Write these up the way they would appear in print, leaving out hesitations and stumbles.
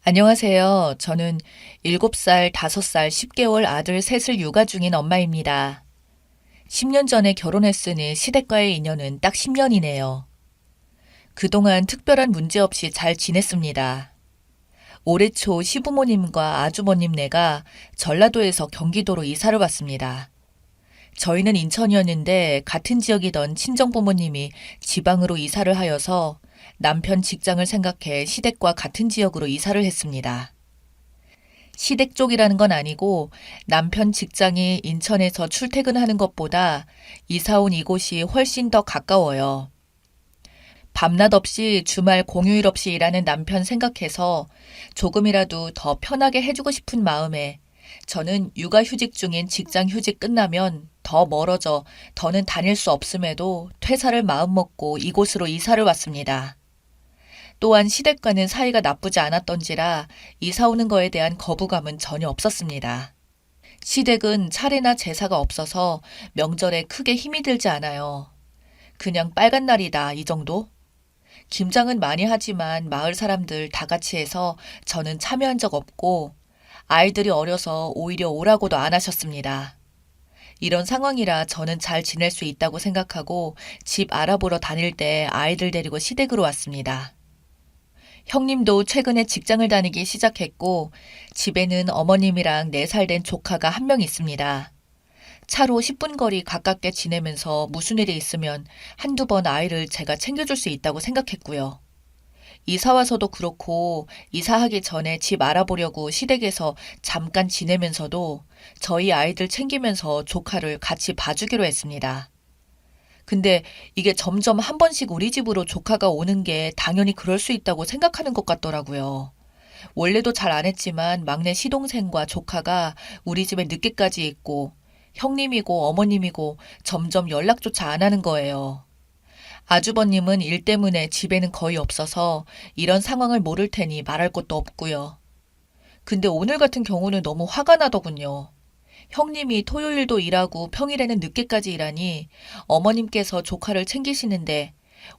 안녕하세요. 저는 7살, 5살, 10개월 아들 셋을 육아 중인 엄마입니다. 10년 전에 결혼했으니 시댁과의 인연은 딱 10년이네요. 그동안 특별한 문제 없이 잘 지냈습니다. 올해 초 시부모님과 아주버님네가 전라도에서 경기도로 이사를 왔습니다. 저희는 인천이었는데 같은 지역이던 친정부모님이 지방으로 이사를 하여서 남편 직장을 생각해 시댁과 같은 지역으로 이사를 했습니다. 시댁 쪽이라는 건 아니고 남편 직장이 인천에서 출퇴근하는 것보다 이사 온 이곳이 훨씬 더 가까워요. 밤낮 없이 주말 공휴일 없이 일하는 남편 생각해서 조금이라도 더 편하게 해주고 싶은 마음에 저는 육아휴직 중인 직장휴직 끝나면 더 멀어져 더는 다닐 수 없음에도 퇴사를 마음먹고 이곳으로 이사를 왔습니다. 또한 시댁과는 사이가 나쁘지 않았던지라 이사 오는 거에 대한 거부감은 전혀 없었습니다. 시댁은 차례나 제사가 없어서 명절에 크게 힘이 들지 않아요. 그냥 빨간 날이다 이 정도? 김장은 많이 하지만 마을 사람들 다 같이 해서 저는 참여한 적 없고 아이들이 어려서 오히려 오라고도 안 하셨습니다. 이런 상황이라 저는 잘 지낼 수 있다고 생각하고 집 알아보러 다닐 때 아이들 데리고 시댁으로 왔습니다. 형님도 최근에 직장을 다니기 시작했고 집에는 어머님이랑 4살 된 조카가 한 명 있습니다. 차로 10분 거리 가깝게 지내면서 무슨 일이 있으면 한두 번 아이를 제가 챙겨줄 수 있다고 생각했고요. 이사 와서도 그렇고 이사하기 전에 집 알아보려고 시댁에서 잠깐 지내면서도 저희 아이들 챙기면서 조카를 같이 봐주기로 했습니다. 근데 이게 점점 한 번씩 우리 집으로 조카가 오는 게 당연히 그럴 수 있다고 생각하는 것 같더라고요. 원래도 잘 안 했지만 막내 시동생과 조카가 우리 집에 늦게까지 있고 형님이고 어머님이고 점점 연락조차 안 하는 거예요. 아주버님은 일 때문에 집에는 거의 없어서 이런 상황을 모를 테니 말할 것도 없고요. 근데 오늘 같은 경우는 너무 화가 나더군요. 형님이 토요일도 일하고 평일에는 늦게까지 일하니 어머님께서 조카를 챙기시는데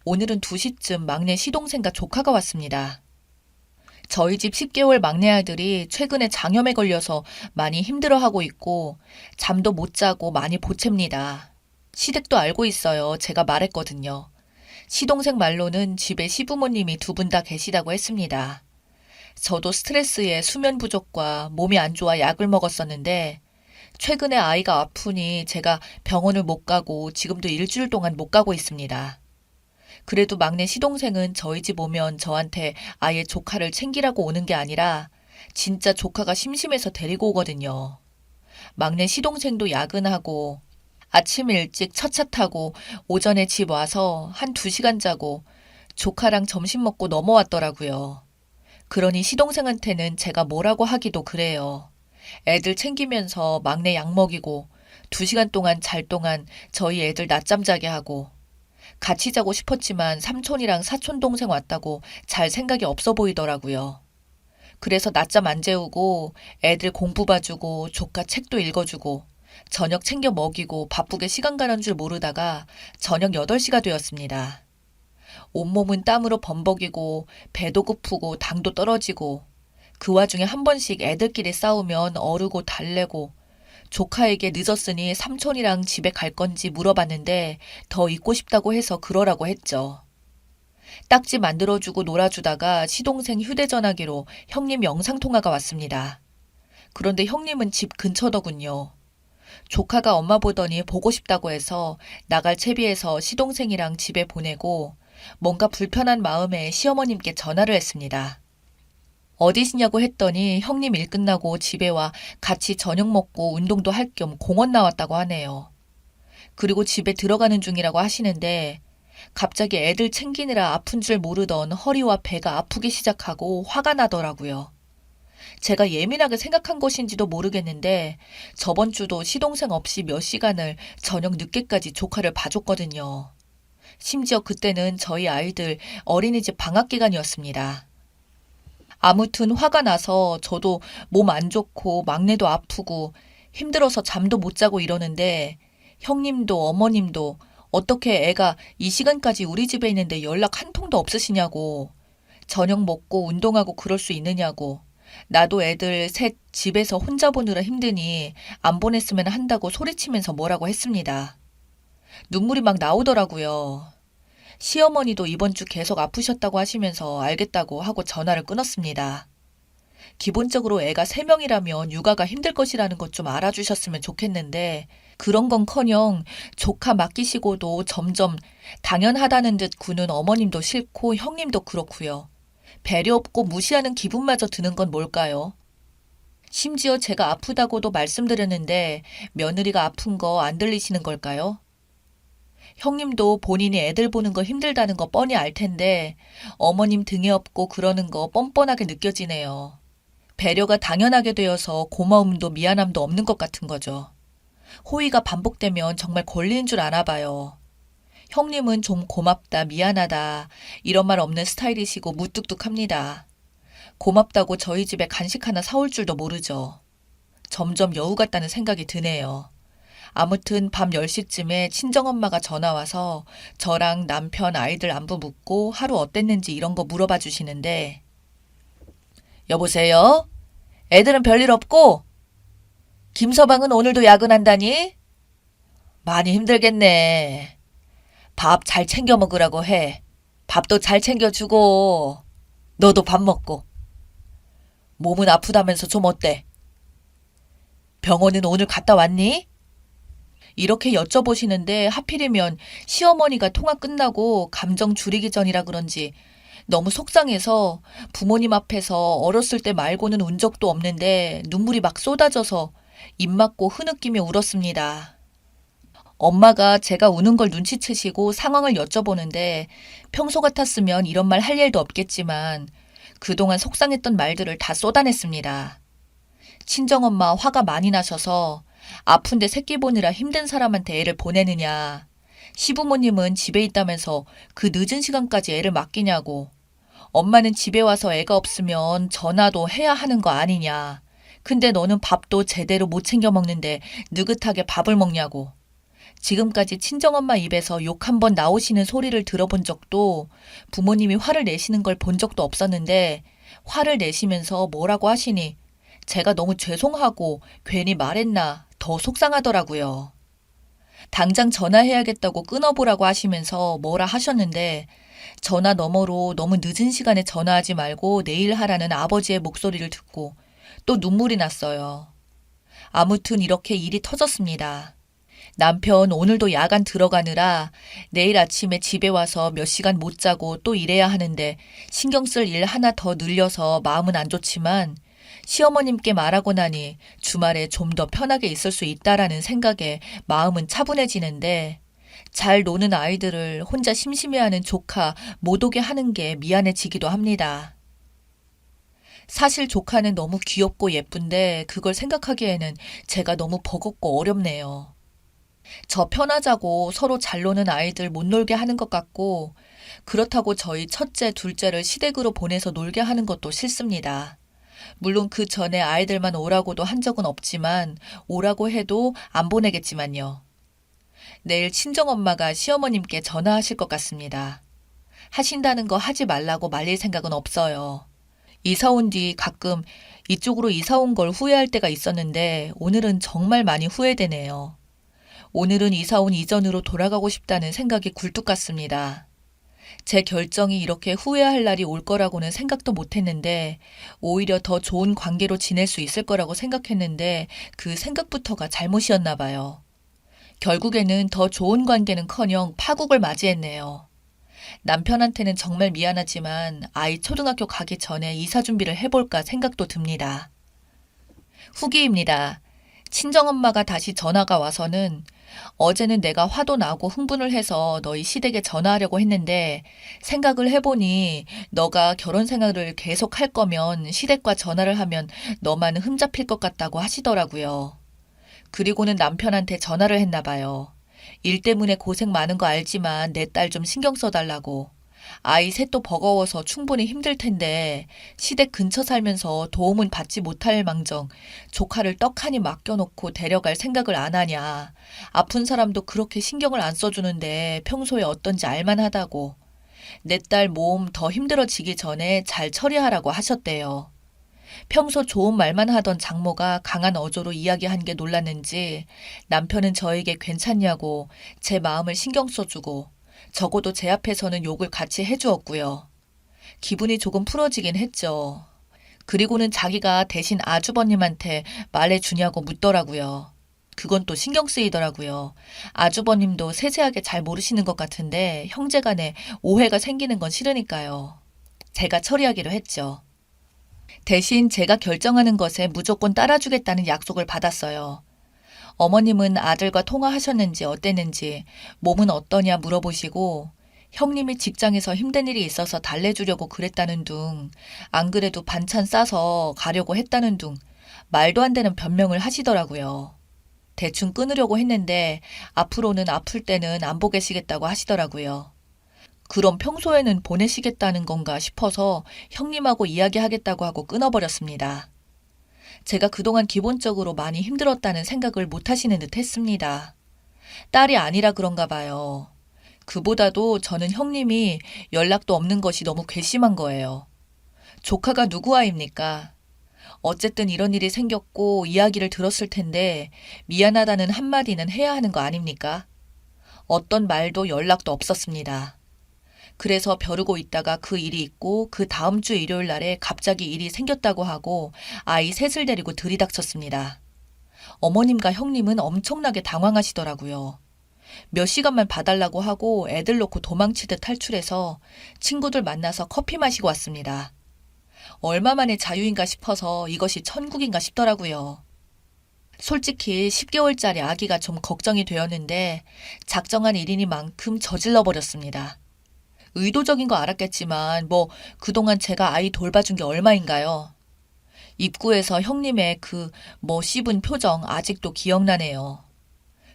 오늘은 2시쯤 막내 시동생과 조카가 왔습니다. 저희 집 10개월 막내 아들이 최근에 장염에 걸려서 많이 힘들어하고 있고 잠도 못 자고 많이 보챕니다. 시댁도 알고 있어요. 제가 말했거든요. 시동생 말로는 집에 시부모님이 2분 다 계시다고 했습니다. 저도 스트레스에 수면 부족과 몸이 안 좋아 약을 먹었었는데 최근에 아이가 아프니 제가 병원을 못 가고 지금도 일주일 동안 못 가고 있습니다. 그래도 막내 시동생은 저희 집 오면 저한테 아예 조카를 챙기라고 오는 게 아니라 진짜 조카가 심심해서 데리고 오거든요. 막내 시동생도 야근하고 아침 일찍 첫 차 타고 오전에 집 와서 한 2시간 자고 조카랑 점심 먹고 넘어왔더라고요. 그러니 시동생한테는 제가 뭐라고 하기도 그래요. 애들 챙기면서 막내 약 먹이고 2시간 동안 잘 동안 저희 애들 낮잠 자게 하고 같이 자고 싶었지만 삼촌이랑 사촌 동생 왔다고 잘 생각이 없어 보이더라고요. 그래서 낮잠 안 재우고 애들 공부 봐주고 조카 책도 읽어주고 저녁 챙겨 먹이고 바쁘게 시간 가는 줄 모르다가 저녁 8시가 되었습니다. 온몸은 땀으로 범벅이고 배도 고프고 당도 떨어지고 그 와중에 한 번씩 애들끼리 싸우면 어르고 달래고 조카에게 늦었으니 삼촌이랑 집에 갈 건지 물어봤는데 더 있고 싶다고 해서 그러라고 했죠. 딱지 만들어주고 놀아주다가 시동생 휴대전화기로 형님 영상통화가 왔습니다. 그런데 형님은 집 근처더군요. 조카가 엄마 보더니 보고 싶다고 해서 나갈 채비해서 시동생이랑 집에 보내고 뭔가 불편한 마음에 시어머님께 전화를 했습니다. 어디시냐고 했더니 형님 일 끝나고 집에 와 같이 저녁 먹고 운동도 할 겸 공원 나왔다고 하네요. 그리고 집에 들어가는 중이라고 하시는데 갑자기 애들 챙기느라 아픈 줄 모르던 허리와 배가 아프기 시작하고 화가 나더라고요. 제가 예민하게 생각한 것인지도 모르겠는데 저번 주도 시동생 없이 몇 시간을 저녁 늦게까지 조카를 봐줬거든요. 심지어 그때는 저희 아이들 어린이집 방학 기간이었습니다. 아무튼 화가 나서 저도 몸 안 좋고 막내도 아프고 힘들어서 잠도 못 자고 이러는데 형님도 어머님도 어떻게 애가 이 시간까지 우리 집에 있는데 연락 한 통도 없으시냐고 저녁 먹고 운동하고 그럴 수 있느냐고. 나도 애들 셋 집에서 혼자 보느라 힘드니 안 보냈으면 한다고 소리치면서 뭐라고 했습니다. 눈물이 막 나오더라고요. 시어머니도 이번 주 계속 아프셨다고 하시면서 알겠다고 하고 전화를 끊었습니다. 기본적으로 애가 3명이라면 육아가 힘들 것이라는 것 좀 알아주셨으면 좋겠는데 그런 건커녕 조카 맡기시고도 점점 당연하다는 듯 구는 어머님도 싫고 형님도 그렇고요. 배려 없고 무시하는 기분마저 드는 건 뭘까요? 심지어 제가 아프다고도 말씀드렸는데 며느리가 아픈 거 안 들리시는 걸까요? 형님도 본인이 애들 보는 거 힘들다는 거 뻔히 알 텐데 어머님 등에 업고 그러는 거 뻔뻔하게 느껴지네요. 배려가 당연하게 되어서 고마움도 미안함도 없는 것 같은 거죠. 호의가 반복되면 정말 권리인 줄 아나 봐요. 형님은 좀 고맙다, 미안하다 이런 말 없는 스타일이시고 무뚝뚝합니다. 고맙다고 저희 집에 간식 하나 사올 줄도 모르죠. 점점 여우 같다는 생각이 드네요. 아무튼 밤 10시쯤에 친정엄마가 전화와서 저랑 남편 아이들 안부 묻고 하루 어땠는지 이런 거 물어봐 주시는데 여보세요? 애들은 별일 없고? 김서방은 오늘도 야근한다니? 많이 힘들겠네. 밥 잘 챙겨 먹으라고 해. 밥도 잘 챙겨주고 너도 밥 먹고. 몸은 아프다면서 좀 어때? 병원은 오늘 갔다 왔니? 이렇게 여쭤보시는데 하필이면 시어머니가 통화 끝나고 감정 줄이기 전이라 그런지 너무 속상해서 부모님 앞에서 어렸을 때 말고는 운 적도 없는데 눈물이 막 쏟아져서 입 막고 흐느끼며 울었습니다. 엄마가 제가 우는 걸 눈치채시고 상황을 여쭤보는데 평소 같았으면 이런 말 할 일도 없겠지만 그동안 속상했던 말들을 다 쏟아냈습니다. 친정엄마 화가 많이 나셔서 아픈데 새끼 보느라 힘든 사람한테 애를 보내느냐. 시부모님은 집에 있다면서 그 늦은 시간까지 애를 맡기냐고. 엄마는 집에 와서 애가 없으면 전화도 해야 하는 거 아니냐. 근데 너는 밥도 제대로 못 챙겨 먹는데 느긋하게 밥을 먹냐고. 지금까지 친정엄마 입에서 욕 한 번 나오시는 소리를 들어본 적도 부모님이 화를 내시는 걸 본 적도 없었는데 화를 내시면서 뭐라고 하시니 제가 너무 죄송하고 괜히 말했나 더 속상하더라고요. 당장 전화해야겠다고 끊어보라고 하시면서 뭐라 하셨는데 전화 너머로 너무 늦은 시간에 전화하지 말고 내일 하라는 아버지의 목소리를 듣고 또 눈물이 났어요. 아무튼 이렇게 일이 터졌습니다. 남편 오늘도 야간 들어가느라 내일 아침에 집에 와서 몇 시간 못 자고 또 일해야 하는데 신경 쓸 일 하나 더 늘려서 마음은 안 좋지만 시어머님께 말하고 나니 주말에 좀 더 편하게 있을 수 있다라는 생각에 마음은 차분해지는데 잘 노는 아이들을 혼자 심심해하는 조카 못 오게 하는 게 미안해지기도 합니다. 사실 조카는 너무 귀엽고 예쁜데 그걸 생각하기에는 제가 너무 버겁고 어렵네요. 저 편하자고 서로 잘 노는 아이들 못 놀게 하는 것 같고 그렇다고 저희 첫째, 둘째를 시댁으로 보내서 놀게 하는 것도 싫습니다. 물론 그 전에 아이들만 오라고도 한 적은 없지만 오라고 해도 안 보내겠지만요. 내일 친정엄마가 시어머님께 전화하실 것 같습니다. 하신다는 거 하지 말라고 말릴 생각은 없어요. 이사 온 뒤 가끔 이쪽으로 이사 온 걸 후회할 때가 있었는데 오늘은 정말 많이 후회되네요. 오늘은 이사 온 이전으로 돌아가고 싶다는 생각이 굴뚝 같습니다. 제 결정이 이렇게 후회할 날이 올 거라고는 생각도 못했는데 오히려 더 좋은 관계로 지낼 수 있을 거라고 생각했는데 그 생각부터가 잘못이었나 봐요. 결국에는 더 좋은 관계는커녕 파국을 맞이했네요. 남편한테는 정말 미안하지만 아이 초등학교 가기 전에 이사 준비를 해볼까 생각도 듭니다. 후기입니다. 친정엄마가 다시 전화가 와서는 어제는 내가 화도 나고 흥분을 해서 너희 시댁에 전화하려고 했는데 생각을 해보니 너가 결혼 생활을 계속 할 거면 시댁과 전화를 하면 너만 흠잡힐 것 같다고 하시더라고요. 그리고는 남편한테 전화를 했나 봐요. 일 때문에 고생 많은 거 알지만 내 딸 좀 신경 써달라고. 아이 셋도 버거워서 충분히 힘들 텐데 시댁 근처 살면서 도움은 받지 못할 망정 조카를 떡하니 맡겨놓고 데려갈 생각을 안 하냐. 아픈 사람도 그렇게 신경을 안 써주는데 평소에 어떤지 알만하다고. 내 딸 몸 더 힘들어지기 전에 잘 처리하라고 하셨대요. 평소 좋은 말만 하던 장모가 강한 어조로 이야기한 게 놀랐는지 남편은 저에게 괜찮냐고 제 마음을 신경 써주고 적어도 제 앞에서는 욕을 같이 해주었고요. 기분이 조금 풀어지긴 했죠. 그리고는 자기가 대신 아주버님한테 말해주냐고 묻더라고요. 그건 또 신경 쓰이더라고요. 아주버님도 세세하게 잘 모르시는 것 같은데 형제간에 오해가 생기는 건 싫으니까요. 제가 처리하기로 했죠. 대신 제가 결정하는 것에 무조건 따라주겠다는 약속을 받았어요. 어머님은 아들과 통화하셨는지 어땠는지, 몸은 어떠냐 물어보시고, 형님이 직장에서 힘든 일이 있어서 달래주려고 그랬다는 둥, 안 그래도 반찬 싸서 가려고 했다는 둥, 말도 안 되는 변명을 하시더라고요. 대충 끊으려고 했는데, 앞으로는 아플 때는 안 보계시겠다고 하시더라고요. 그럼 평소에는 보내시겠다는 건가 싶어서 형님하고 이야기하겠다고 하고 끊어버렸습니다. 제가 그동안 기본적으로 많이 힘들었다는 생각을 못 하시는 듯 했습니다. 딸이 아니라 그런가 봐요. 그보다도 저는 형님이 연락도 없는 것이 너무 괘씸한 거예요. 조카가 누구 아입니까? 어쨌든 이런 일이 생겼고 이야기를 들었을 텐데 미안하다는 한마디는 해야 하는 거 아닙니까? 어떤 말도 연락도 없었습니다. 그래서 벼르고 있다가 그 일이 있고 그 다음 주 일요일 날에 갑자기 일이 생겼다고 하고 아이 셋을 데리고 들이닥쳤습니다. 어머님과 형님은 엄청나게 당황하시더라고요. 몇 시간만 봐달라고 하고 애들 놓고 도망치듯 탈출해서 친구들 만나서 커피 마시고 왔습니다. 얼마 만에 자유인가 싶어서 이것이 천국인가 싶더라고요. 솔직히 10개월짜리 아기가 좀 걱정이 되었는데 작정한 일이니만큼 저질러 버렸습니다. 의도적인 거 알았겠지만 그동안 제가 아이 돌봐준 게 얼마인가요? 입구에서 형님의 씹은 표정 아직도 기억나네요.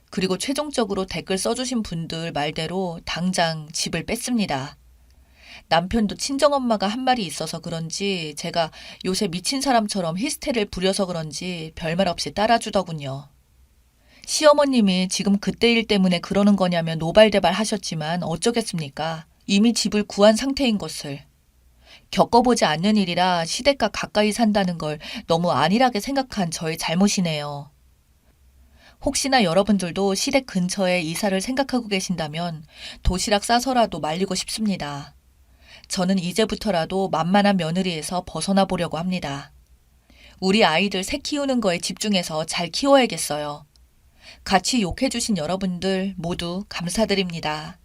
그리고 최종적으로 댓글 써주신 분들 말대로 당장 집을 뺐습니다. 남편도 친정엄마가 한 말이 있어서 그런지 제가 요새 미친 사람처럼 히스테리를 부려서 그런지 별말 없이 따라주더군요. 시어머님이 지금 그때 일 때문에 그러는 거냐며 노발대발 하셨지만 어쩌겠습니까? 이미 집을 구한 상태인 것을. 겪어보지 않는 일이라 시댁과 가까이 산다는 걸 너무 안일하게 생각한 저의 잘못이네요. 혹시나 여러분들도 시댁 근처에 이사를 생각하고 계신다면 도시락 싸서라도 말리고 싶습니다. 저는 이제부터라도 만만한 며느리에서 벗어나 보려고 합니다. 우리 아이들 새 키우는 거에 집중해서 잘 키워야겠어요. 같이 욕해주신 여러분들 모두 감사드립니다.